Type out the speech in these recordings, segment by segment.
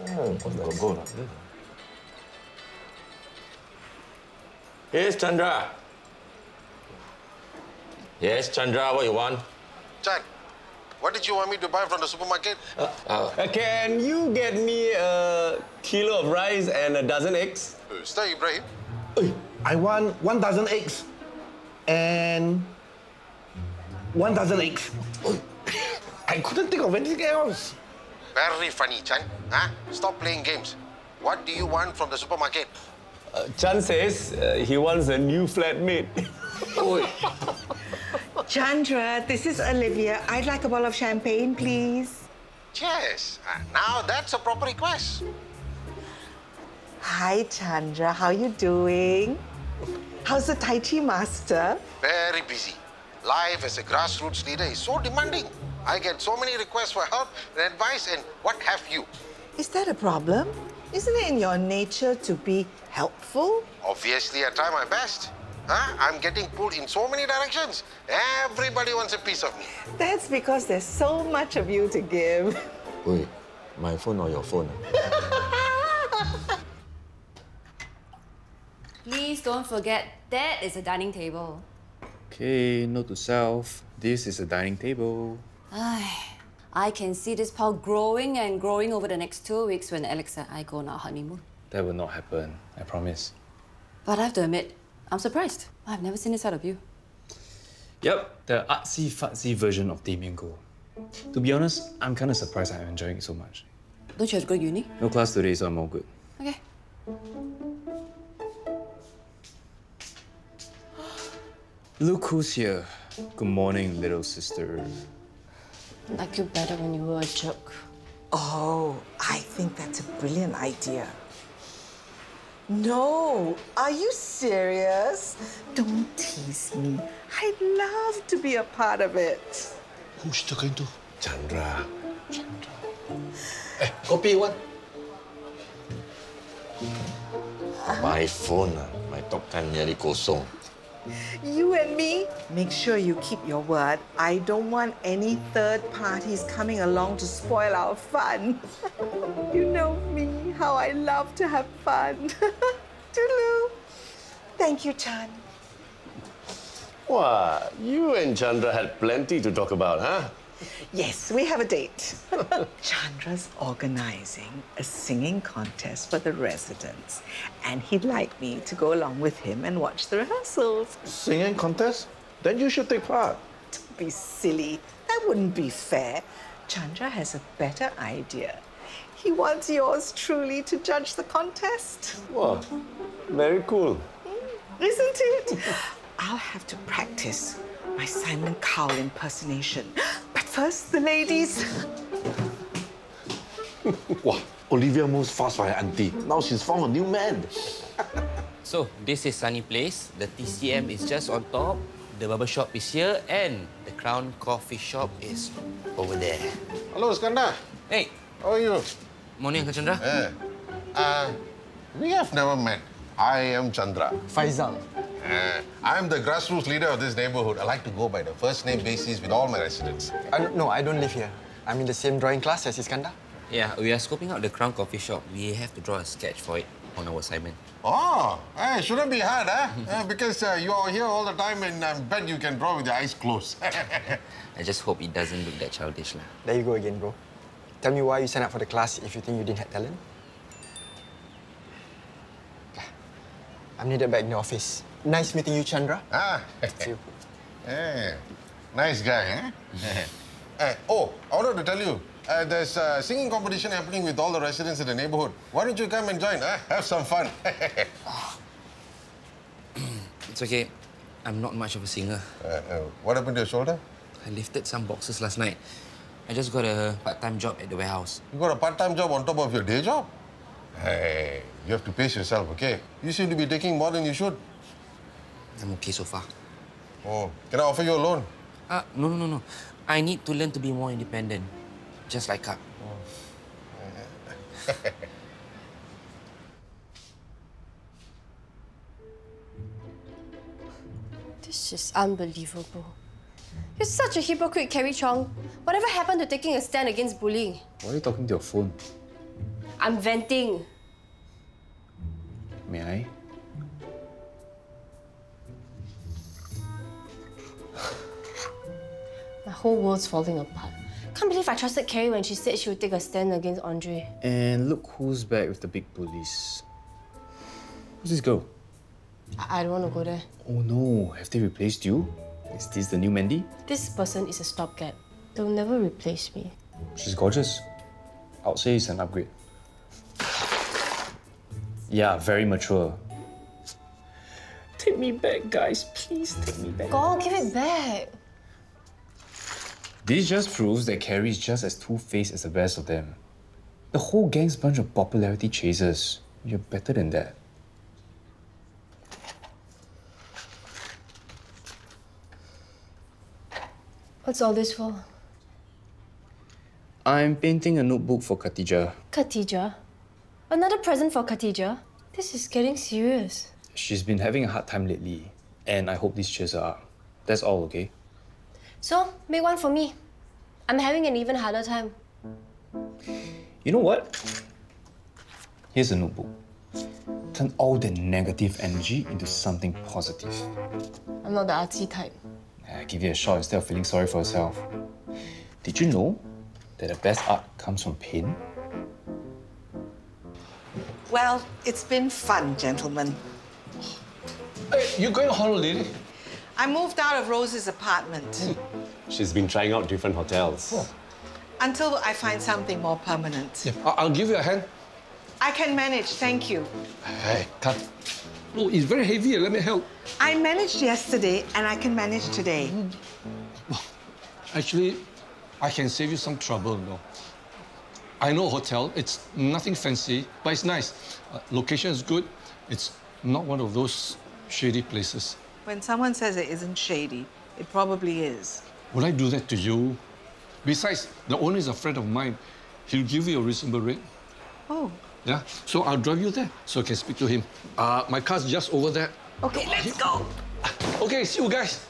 Go. Yes, Chandra. Yes, Chandra, what you want? Chan, what did you want me to buy from the supermarket? Can you get me a kilo of rice and a dozen eggs? Sir Ibrahim. I want 1 dozen eggs and 1 dozen eggs. I couldn't think of anything else. Very funny, Chan. Huh? Stop playing games. What do you want from the supermarket? Chan says he wants a new flatmate. Chandra, this is Olivia. I'd like a bottle of champagne, please. Yes. Now that's a proper request. Hi, Chandra. How you doing? How's the Tai Chi master? Very busy. Life as a grassroots leader is so demanding. I get so many requests for help and advice and what have you. Is that a problem? Isn't it in your nature to be helpful? Obviously, I try my best. Huh? I'm getting pulled in so many directions. Everybody wants a piece of me. That's because there's so much of you to give. Oi, my phone or your phone? Please don't forget, that is a dining table. Okay, note to self. This is a dining table. I can see this pile growing and growing over the next 2 weeks when Alex and I go on our honeymoon. That will not happen, I promise. But I have to admit, I'm surprised. I've never seen this out of you. Yep, the artsy-fartsy version of Damien Go. To be honest, I'm kind of surprised I'm enjoying it so much. Don't you have to go to uni? No class today, so I'm all good. Okay. Look who's here. Good morning, little sister. I like you better when you were a jerk. Oh, I think that's a brilliant idea. No, are you serious? Don't tease me. I'd love to be a part of it. Who's she talking to? Chandra. Kopi, what? My phone, my top 10 nearly kosong. You and me, make sure you keep your word. I don't want any third parties coming along to spoil our fun. You know me, how I love to have fun. Toodaloo. Thank you, Chan. Wow, you and Chandra had plenty to talk about, huh? Yes, we have a date. Chandra's organizing a singing contest for the residents, and he'd like me to go along with him and watch the rehearsals. Singing contest? Then you should take part. Don't be silly. That wouldn't be fair. Chandra has a better idea. He wants yours truly to judge the contest. Wow, very cool. Isn't it? I'll have to practice my Simon Cowell impersonation. But first, the ladies. Wow, Olivia moves fast for her auntie. Now she's found a new man. So, this is Sunny Place. The TCM is just on top. The barber shop is here, and the Crown Coffee Shop is over there. Hello, Skanda. Hey. How are you? Morning, Uncle Chandra. We have never met. I am Chandra. Faisal. I'm the grassroots leader of this neighborhood. I like to go by the first name basis with all my residents. No, I don't live here. I'm in the same drawing class as Iskandar. Yeah, we are scoping out the Crown Coffee Shop. We have to draw a sketch for it on our assignment. Oh, it shouldn't be hard, huh? Because you are here all the time and I bet you can draw with your eyes closed. I just hope it doesn't look that childish. There you go again, bro. Tell me why you signed up for the class if you think you didn't have talent. I'm needed back in the office. Nice meeting you, Chandra. See you. Hey, nice guy, eh? Oh, I wanted to tell you, there's a singing competition happening with all the residents in the neighborhood. Why don't you come and join, huh? Have some fun. It's okay. I'm not much of a singer. What happened to your shoulder? I lifted some boxes last night. I just got a part-time job at the warehouse. You got a part-time job on top of your day job? Hey, you have to pace yourself, okay? You seem to be taking more than you should. I'm okay so far. Oh, can I offer you a loan? No. I need to learn to be more independent. Just like Kak. This is unbelievable. You're such a hypocrite, Carrie Chong. Whatever happened to taking a stand against bullying? Why are you talking to your phone? I'm venting. May I? My whole world's falling apart. Can't believe I trusted Carrie when she said she would take a stand against Andrei. And look who's back with the big bullies. Who's this girl? I don't want to go there. Oh no, have they replaced you? Is this the new Mandy? This person is a stopgap. They'll never replace me. She's gorgeous. I would say it's an upgrade. Yeah, very mature. Take me back, guys. Please take me back. Go, give it back. This just proves that Carrie is just as two-faced as the best of them. The whole gang's a bunch of popularity chasers. You're better than that. What's all this for? I'm painting a notebook for Khatija. Khatija? Another present for Khatija? This is getting serious. She's been having a hard time lately, and I hope this cheers her up. That's all, okay? So, make one for me. I'm having an even harder time. You know what? Here's a notebook. Turn all the negative energy into something positive. I'm not the artsy type. Give it a shot instead of feeling sorry for yourself. Did you know that the best art comes from pain? Well, it's been fun, gentlemen. Hey, you going on holiday? I moved out of Rose's apartment. She's been trying out different hotels. Until I find something more permanent. Yeah, I'll give you a hand. I can manage, thank you. Hey, come. Oh, it's very heavy. Let me help. I managed yesterday and I can manage today. Actually, I can save you some trouble, no? I know a hotel. It's nothing fancy, but it's nice. Location is good. It's not one of those shady places. When someone says it isn't shady, it probably is. Would I do that to you? Besides, the owner is a friend of mine. He'll give you a reasonable rate. Oh. Yeah? So I'll drive you there so I can speak to him. My car's just over there. Okay, let's go. Okay, see you guys.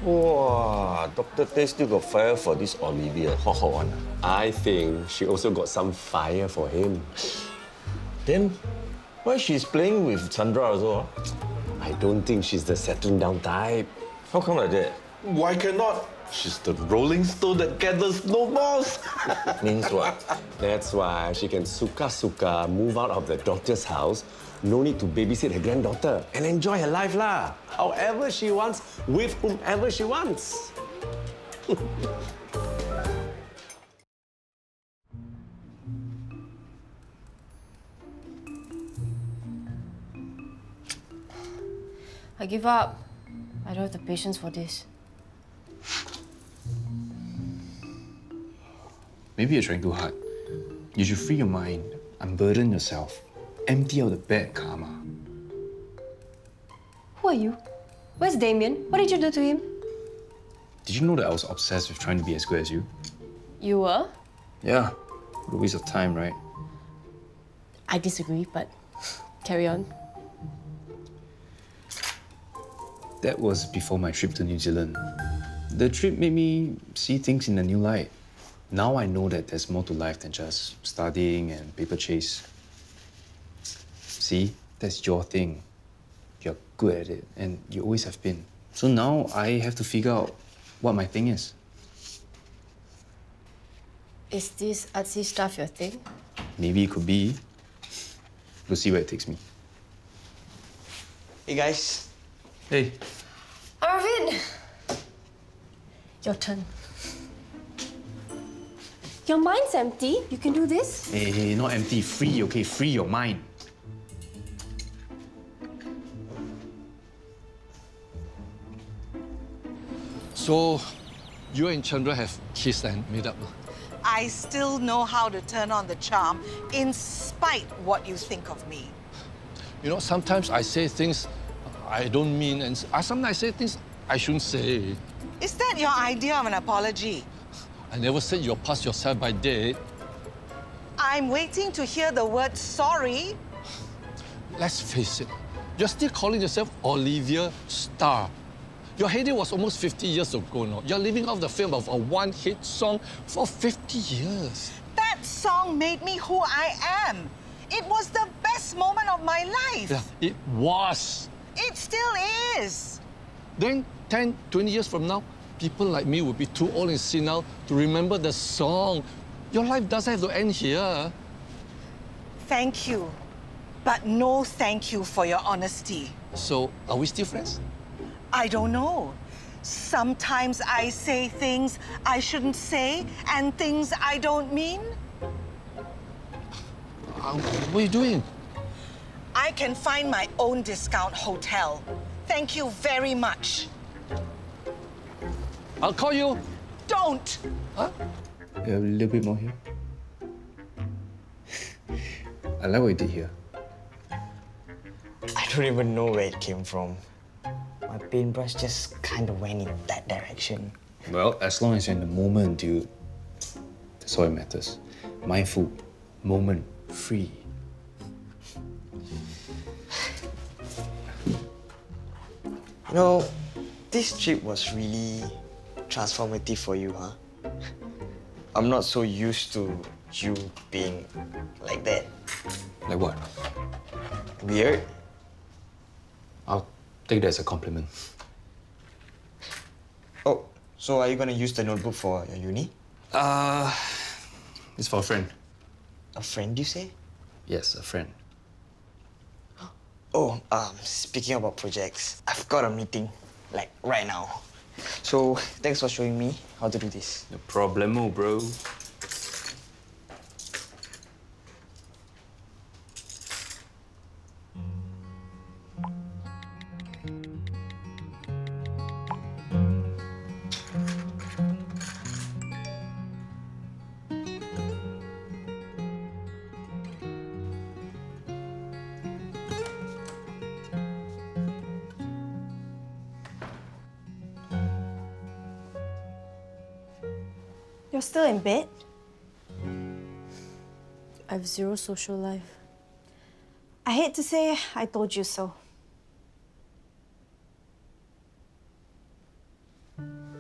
Wow, Dr. Tay still got fire for this Olivia. Hot one. I think she also got some fire for him. Then, why she's playing with Chandra also? I don't think she's the settling down type. How come like that? Why cannot? She's the rolling stone that gathers snowballs. Means what? That's why she can suka-suka move out of the doctor's house. No need to babysit her granddaughter and enjoy her life lah. However she wants, with whomever she wants. I give up. I don't have the patience for this. Maybe you're trying too hard. You should free your mind, unburden yourself, empty out the bad karma. Who are you? Where's Damien? What did you do to him? Did you know that I was obsessed with trying to be as good as you? You were? Yeah. What a waste of time, right? I disagree, but carry on. That was before my trip to New Zealand. The trip made me see things in a new light. Now I know that there's more to life than just studying and paper chase. See, that's your thing. You're good at it, and you always have been. So now I have to figure out what my thing is. Is this artsy stuff your thing? Maybe it could be. We'll see where it takes me. Hey, guys. Hey. Arvin! Your turn. Your mind's empty. You can do this? Hey, not empty. Free, okay? Free your mind. So, you and Chandra have kissed and made up? I still know how to turn on the charm in spite what you think of me. You know, sometimes I say things I don't mean, and sometimes I say things I shouldn't say. Is that your idea of an apology? I never said you're past yourself by date. I'm waiting to hear the word sorry. Let's face it, you're still calling yourself Olivia Star. Your heyday was almost 50 years ago now. You're living off the fame of a one-hit song for 50 years. That's song made me who I am. It was the best moment of my life. Yeah, it was. It still is. Then 10, 20 years from now, people like me will be too old and senile to remember the song. Your life doesn't have to end here. Thank you. But no thank you for your honesty. So, are we still friends? I don't know. Sometimes I say things I shouldn't say and things I don't mean. What are you doing? I can find my own discount hotel. Thank you very much. I'll call you. Don't! Huh? A little bit more here. I like what you did here. I don't even know where it came from. My paintbrush just kind of went in that direction. Well, as long as you're in the moment, dude, that's all that matters. Mindful, moment, free. You know, this trip was really transformative for you, huh? I'm not so used to you being like that. Like what? Weird? I'll take that as a compliment. Oh, so are you gonna use the notebook for your uni? It's for a friend. A friend, you say? Yes, a friend. Oh, speaking about projects, I've got a meeting, like, right now. So, thanks for showing me how to do this. No problemo, bro. You're still in bed? I have zero social life. I hate to say I told you so.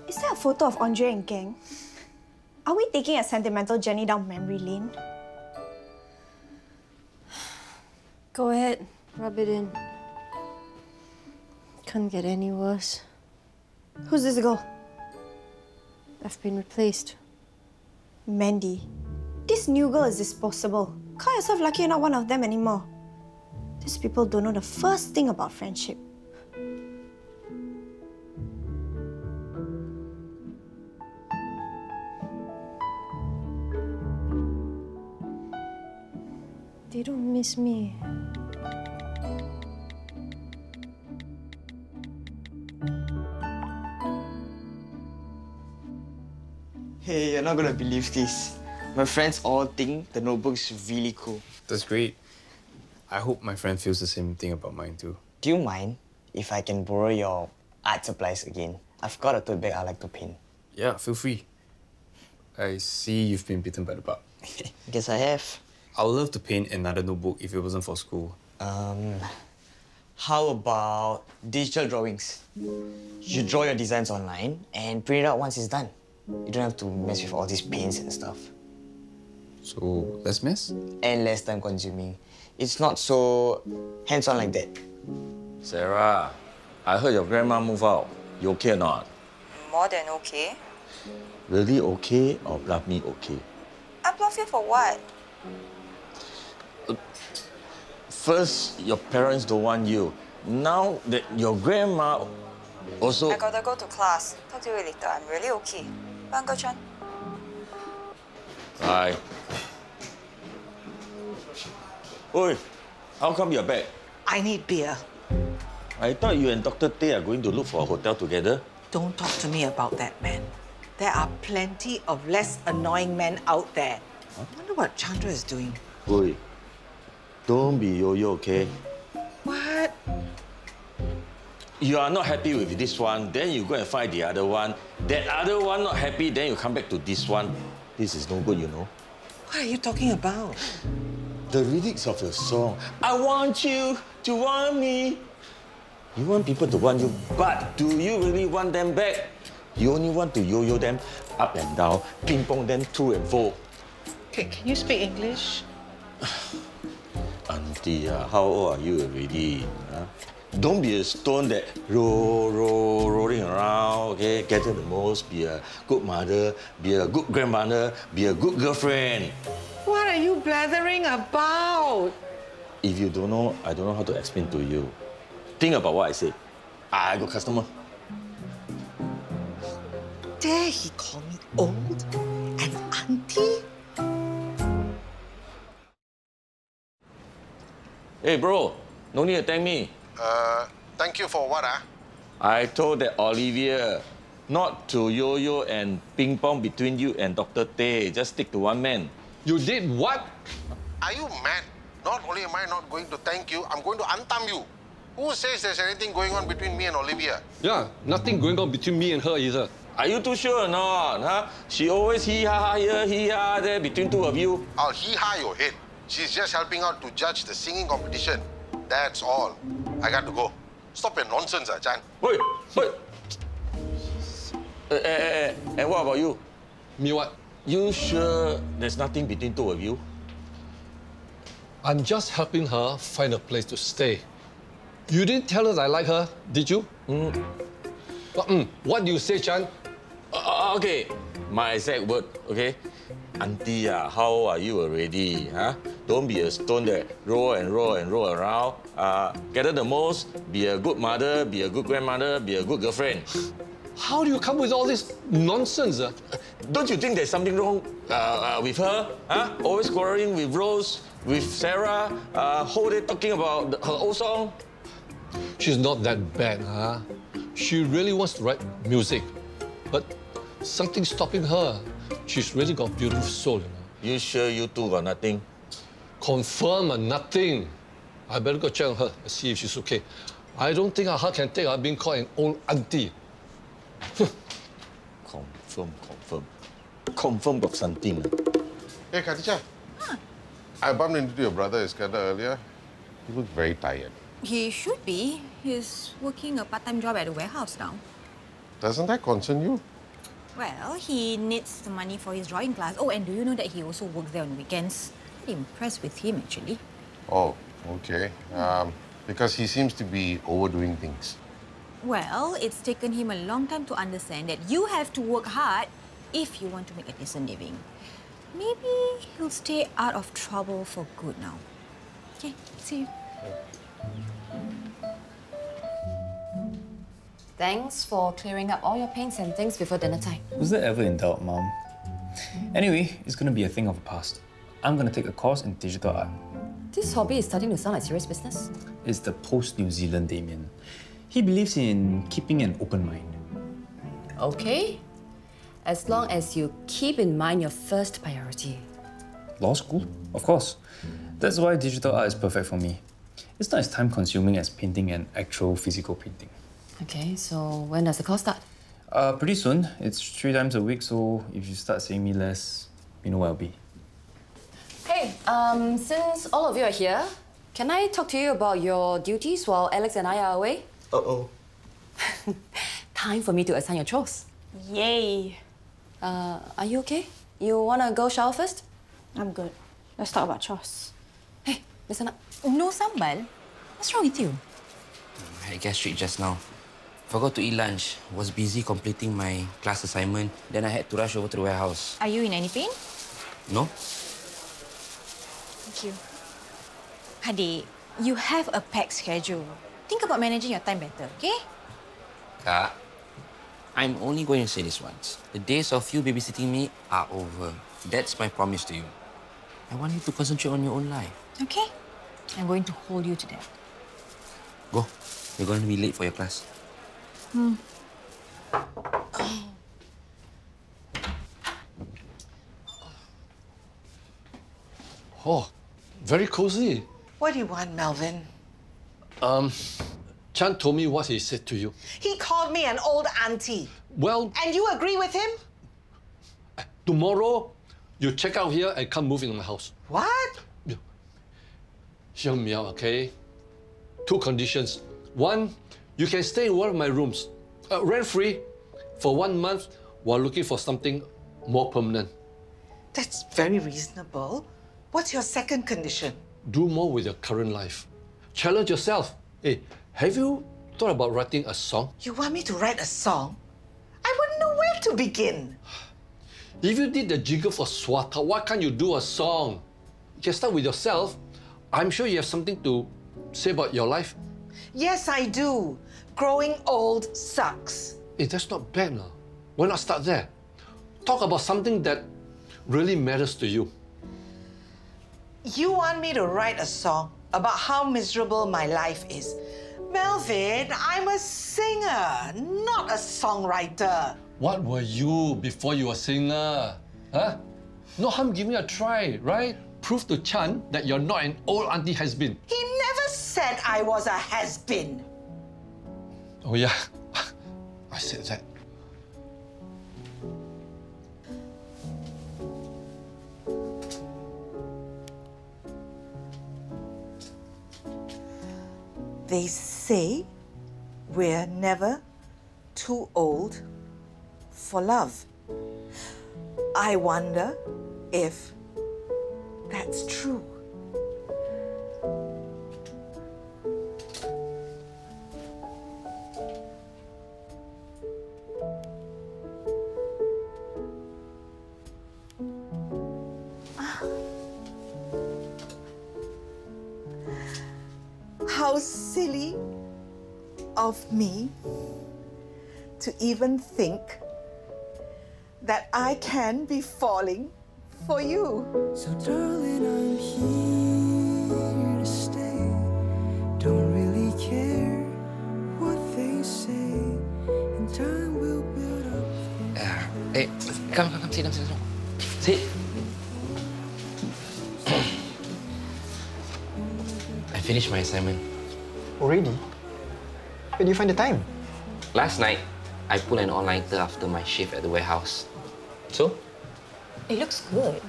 Is there a photo of Andrei and gang? Are we taking a sentimental journey down memory lane? Go ahead, rub it in. Can't get any worse. Who's this girl? I've been replaced. Mandy. This new girl is disposable. Call yourself lucky you're not one of them anymore. These people don't know the first thing about friendship. They don't miss me. Hey, you're not gonna believe this. My friends all think the notebook's really cool. That's great. I hope my friend feels the same thing about mine too. Do you mind if I can borrow your art supplies again? I've got a tote bag I like to paint. Yeah, feel free. I see you've been bitten by the bug. Guess I have. I would love to paint another notebook if it wasn't for school. How about digital drawings? You draw your designs online and print it out once it's done. You don't have to mess with all these paints and stuff. So, less mess? And less time consuming. It's not so hands-on like that. Sarah, I heard your grandma moved out. You okay or not? More than okay. Really okay or bluff me okay? I bluff you for what? First, your parents don't want you. Now that your grandma also... I gotta go to class. Talk to you later. I'm really okay. Bye, Uncle Chan. Bye. Oi, how come you're back? I need beer. I thought you and Dr. Tay are going to look for a hotel together. Don't talk to me about that man. There are plenty of less annoying men out there. I wonder what Chandra is doing. Oi, don't be yo-yo, okay? What? You are not happy with this one, then you go and find the other one. That other one not happy, then you come back to this one. This is no good, you know. What are you talking about? The lyrics of your song. I want you to want me. You want people to want you, but do you really want them back? You only want to yo-yo them up and down, ping-pong them to and fro. Can you speak English? Auntie, how old are you already? Huh? Don't be a stone that rolling around, okay? Gather the most, be a good mother, be a good grandmother, be a good girlfriend. What are you blathering about? If you don't know, I don't know how to explain to you. Think about what I say. I got customer. Dare he call me old and auntie? Hey, bro, no need to thank me. Thank you for what, ah? I told that Olivia not to yo-yo and ping-pong between you and Dr. Tay. Just stick to one man. You did what? Are you mad? Not only am I not going to thank you, I'm going to unthumb you. Who says there's anything going on between me and Olivia? Yeah, nothing going on between me and her either. Are you too sure or not? Huh? She always hee-ha here, hee-ha there between two of you. I'll hee-ha your head. She's just helping out to judge the singing competition. That's all. I got to go. Stop your nonsense, Chan. Wait. And what about you? Me what? You sure there's nothing between two of you? I'm just helping her find a place to stay. You didn't tell her that I like her, did you? What do you say, Chan? Okay, my exact word, okay? Auntie, how old are you already? Huh? Don't be a stone that roll around. Gather the most, be a good mother, be a good grandmother, be a good girlfriend. How do you come with all this nonsense? Don't you think there's something wrong with her? Huh? Always quarreling with Rose, with Sarah, whole day talking about her old song. She's not that bad, huh? She really wants to write music, but something's stopping her. She's really got a beautiful soul, you know. You sure you two got nothing? Confirm nothing. I better go check on her and see if she's okay. I don't think her heart can take her being called an old auntie. Confirm got something. Hey, Khadija. I bumped into your brother Iskandar earlier. He looked very tired. He should be. He's working a part-time job at a warehouse now. Doesn't that concern you? Well, he needs the money for his drawing class. Oh, and do you know that he also works there on weekends? Pretty impressed with him, actually. Oh, okay. Because he seems to be overdoing things. Well, it's taken him a long time to understand that you have to work hard if you want to make a decent living. Maybe he'll stay out of trouble for good now. Okay, see you. Thanks for clearing up all your paints and things before dinner time. Was that ever in doubt, Mom? Anyway, it's going to be a thing of the past. I'm going to take a course in digital art. This hobby is starting to sound like serious business. It's the post-New Zealand Damien. He believes in keeping an open mind. Okay. As long as you keep in mind your first priority. Law school? Of course. That's why digital art is perfect for me. It's not as time-consuming as painting an actual physical painting. Okay, so when does the course start? Pretty soon. It's 3 times a week, so if you start seeing me less, you know where I'll be. Hey, since all of you are here, can I talk to you about your duties while Alex and I are away? Uh-oh. Time for me to assign your chores. Yay. Are you okay? You wanna go shower first? I'm good. Let's talk about chores. Hey, listen up. No sambal? What's wrong with you? I had gastric just now. Forgot to eat lunch. Was busy completing my class assignment. Then I had to rush over to the warehouse. Are you in any pain? No? Thank you. Hadi, you have a packed schedule. Think about managing your time better, okay? Kak, I'm only going to say this once. The days of you babysitting me are over. That's my promise to you. I want you to concentrate on your own life. Okay. I'm going to hold you to that. Go. You're going to be late for your class. Oh, very cozy. What do you want, Melvin? Chan told me what he said to you. He called me an old auntie. Well, And you agree with him? tomorrow, you check out here and come move in my house. What? Hear me out, okay? 2 conditions. 1, you can stay in one of my rooms, rent-free, for 1 month while looking for something more permanent. That's very reasonable. What's your second condition? Do more with your current life. Challenge yourself. Hey, have you thought about writing a song? You want me to write a song? I wouldn't know where to begin. If you did the jiggle for Swata, why can't you do a song? You can start with yourself. I'm sure you have something to say about your life. Yes, I do. Growing old sucks. Hey, that's not bad now. Why not start there? Talk about something that really matters to you. You want me to write a song about how miserable my life is? Melvin, I'm a singer, not a songwriter. What were you before you were a singer? Huh? No harm giving a try, right? Prove to Chan that you're not an old auntie has-been. He never said I was a has-been. Oh yeah, I said that. They say we're never too old for love. I wonder if that's true. How silly of me to even think that I can be falling for you. So darling, I'm here to stay. Don't really care what they say. In time we'll build up. Hey, come, sit down. Sit. I finished my assignment. Already? Where do you find the time? Last night, I pulled an all-nighter after my shift at the warehouse. So? It looks good.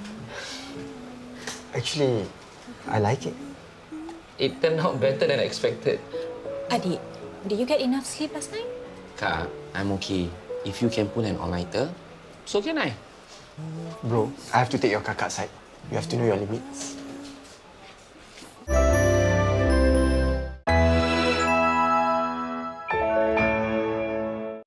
Actually, I like it. It turned out better than expected. Adik, did you get enough sleep last night? Kak, I'm okay. If you can pull an all-nighter, so can I. Bro, I have to take your kakak side. You have to know your limits.